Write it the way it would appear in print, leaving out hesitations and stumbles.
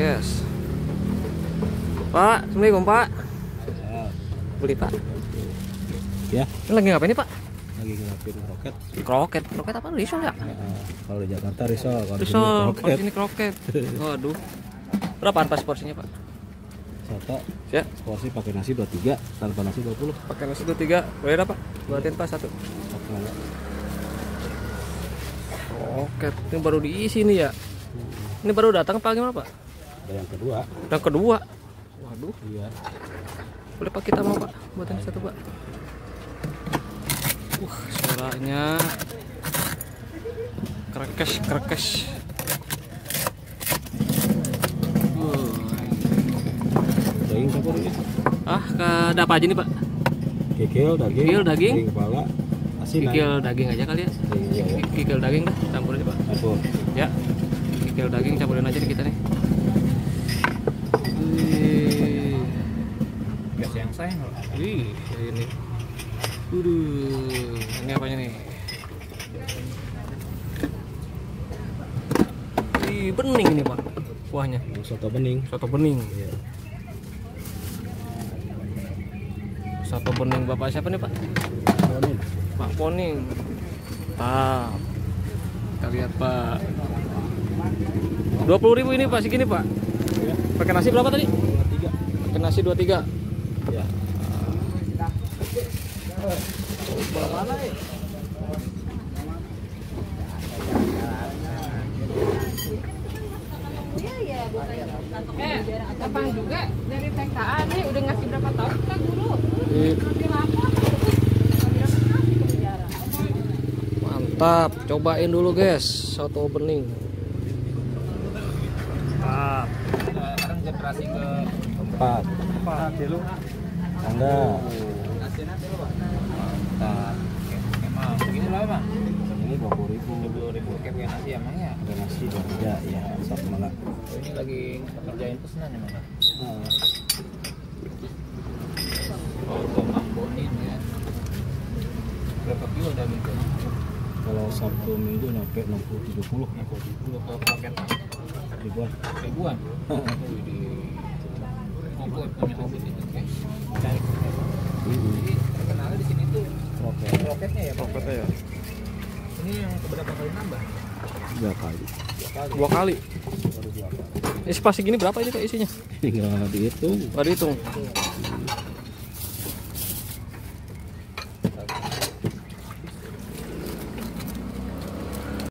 guys. Pak, assalamualaikum Pak. Beli Pak. Ya. Ini lagi ngapain nih Pak? Lagi ngelapin kroket. Kroket. Kroket apa? Risol ya? Kalau di Jakarta risol, kalau di sini Risol. kroket. Kalau sini kroket. Waduh. Berapaan pas porsinya Pak? Soto. Ya. Porsi pakai nasi 23, tanpa nasi 20. Pakai nasi 23. Boleh dah Pak? Buatin Pak satu. Kroket. Ini baru diisi nih ya. Ini baru datang apa gimana Pak? Ada yang kedua. Yang kedua. Waduh. Iya. Boleh Pak kita mau Pak? Buatin satu Pak. Suaranya krekes. Daging campur ini. Ada apa aja nih Pak? Kikil, daging. Daging kepala. Asin. Kikil daging aja kali ya. Iya. Kikil daging dah, campurin Pak. Campur. Ya. Kikil daging campurin aja nih kita nih. Gas yang sayang loh. Ini. Ini apanya nih? Bening ini Pak. Kuahnya. Soto bening. Soto bening. Iya. Soto bening Bapak siapa nih Pak? Bening. Pak Poning. Pak. Kita lihat Pak. 20.000 ini Pak, segini Pak. Ya. Pakai nasi berapa tadi? 23. Pakai nasi 23. Ya. Abang juga dari TKA nih udah ngasih berapa tahun kita guru? Mantap, cobain dulu guys, soto bening. Mantap. Sekarang generasi Keempat. dulu. Anda. Mantap. Emang begini lah Bang. Ini 20.000. 20.000 kayak nasi emangnya. Ada nasi 23 ya, satu malam. Ini lagi kerjain pesanan ya Bang. Oh, mambonin ya. Berapa kilo daging itu? Kalau Sabtu Minggu nyampe 60-70. 60 ke paket Ribuan. ribuan. Oke, punya hobi ini guys. Cari. Jadi terkenalnya di sini tuh roketnya ya. Roketnya ya. Ini yang keberapa kali nambah? 2 kali. 2 kali. Baru 2 kali. Isi pasti gini berapa ini Pak isinya? Tinggal dihitung. Baru hitung.